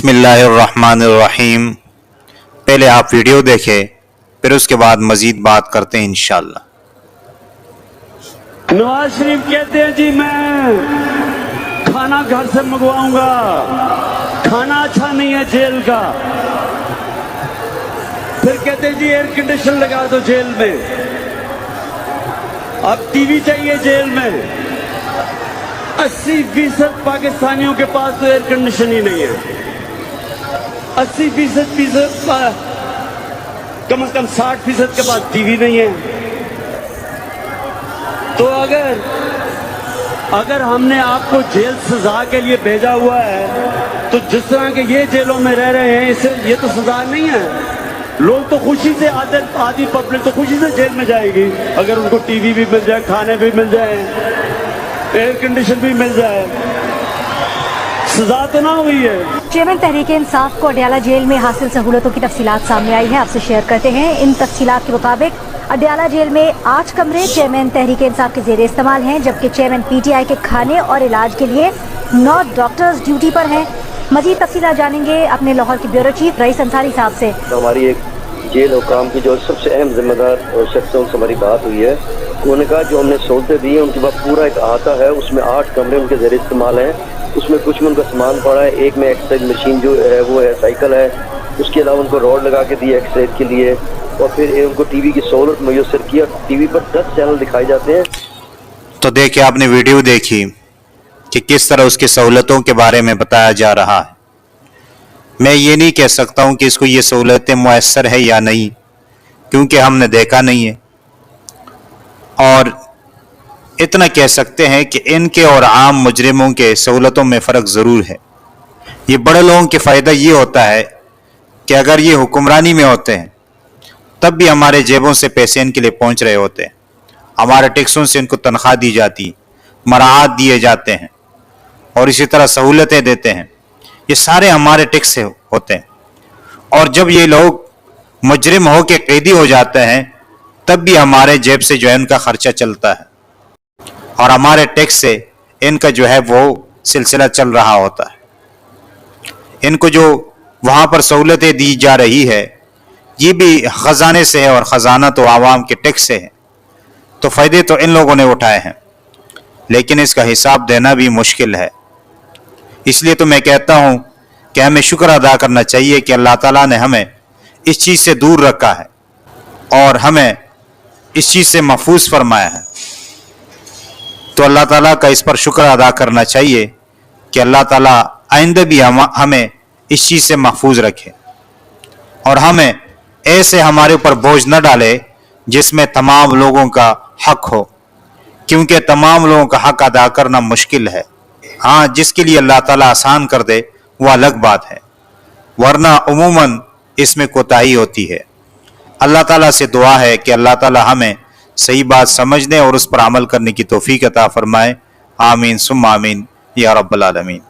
बिस्मिल्लाहिर्रहमानिर्रहीम। पहले आप वीडियो देखें, फिर उसके बाद मजीद बात करते हैं इंशाअल्लाह। नवाज शरीफ कहते हैं जी मैं खाना घर से मंगवाऊंगा, खाना अच्छा नहीं है जेल का। फिर कहते हैं जी एयर कंडीशन लगा दो जेल में, अब टीवी चाहिए जेल में। 80% पाकिस्तानियों के पास तो एयर कंडीशन ही नहीं है। 80% कम से कम 60% के पास टीवी नहीं है। तो अगर हमने आपको जेल सजा के लिए भेजा हुआ है, तो जिस तरह के ये जेलों में रह रहे हैं, इसे ये तो सजा नहीं है। लोग तो खुशी से आधी पब्लिक तो खुशी से जेल में जाएगी अगर उनको टीवी भी मिल जाए, खाने भी मिल जाए, एयर कंडीशन भी मिल जाए। सजा तो ना हुई है। चेयरमैन तहरीके इंसाफ को अडयाला जेल में हासिल सहूलतों की तफसीलात सामने आई है, आपसे शेयर करते हैं। इन तफसीलात के मुताबिक अडयाला जेल में 8 कमरे चेयरमैन तहरीके इंसाफ के ज़ेरे इस्तेमाल हैं, जबकि चेयरमैन PTI के खाने और इलाज के लिए 9 डॉक्टर्स ड्यूटी पर हैं। मजीद तफसीलात जानेंगे अपने लाहौर के ब्यूरो चीफ रईस अंसारी साहब से। हमारी एक जेल हुकाम की जो सबसे अहम जिम्मेदार शख्स उनसे हमारी बात हुई है। उन्होंने कहा जो हमने सहूलतें दी हैं उनके बाद पूरा एक अहाता है, उसमें 8 कमरे उनके ज़ेरे इस्तेमाल हैं। उसमें कुछ में उनका सामान पड़ा है, एक में एक्सरसाइज मशीन जो है वो है, साइकिल है। उसके अलावा उनको रॉड लगा के दी एक्सरसाइज के लिए, और फिर उनको टीवी की सहूलत मुयसर की और टीवी पर 10 चैनल दिखाए जाते हैं। तो देखिए, आपने वीडियो देखी कि किस तरह उसकी सहूलतों के बारे में बताया जा रहा है। मैं ये नहीं कह सकता हूँ कि इसको ये सहूलतें मुयसर है या नहीं, क्योंकि हमने देखा नहीं है। और इतना कह सकते हैं कि इनके और आम मुजरिमों के सहूलतों में फ़र्क ज़रूर है। ये बड़े लोगों के फ़ायदा ये होता है कि अगर ये हुक्मरानी में होते हैं तब भी हमारे जेबों से पैसे इनके लिए पहुंच रहे होते हैं, हमारे टैक्सों से इनको तनख्वाह दी जाती, मराहत दिए जाते हैं और इसी तरह सहूलतें देते हैं। ये सारे हमारे टैक्स से होते हैं। और जब ये लोग मुजरिम हो के कैदी हो जाते हैं तब भी हमारे जेब से जो है उनका खर्चा चलता है और हमारे टैक्स से इनका जो है वो सिलसिला चल रहा होता है। इनको जो वहाँ पर सहूलतें दी जा रही है ये भी ख़जाने से है और ख़जाना तो आवाम के टैक्स से है, तो फ़ायदे तो इन लोगों ने उठाए हैं, लेकिन इसका हिसाब देना भी मुश्किल है। इसलिए तो मैं कहता हूँ कि हमें शुक्र अदा करना चाहिए कि अल्लाह ताला ने हमें इस चीज़ से दूर रखा है और हमें इस चीज़ से महफूज फरमाया है। तो अल्लाह ताला का इस पर शुक्र अदा करना चाहिए कि अल्लाह ताला आइंदा भी हमें इस चीज़ से महफूज रखे और हमें ऐसे हमारे ऊपर बोझ न डाले जिसमें तमाम लोगों का हक हो, क्योंकि तमाम लोगों का हक अदा करना मुश्किल है। हाँ, जिसके लिए अल्लाह ताला आसान कर दे वो अलग बात है, वरना उमूमन इसमें कोताही होती है। अल्लाह ताला से दुआ है कि अल्लाह ताला हमें सही बात समझने और उस पर अमल करने की तौफीक अता फरमाए। आमीन सुम्मा आमीन या रब्बल आलमीन।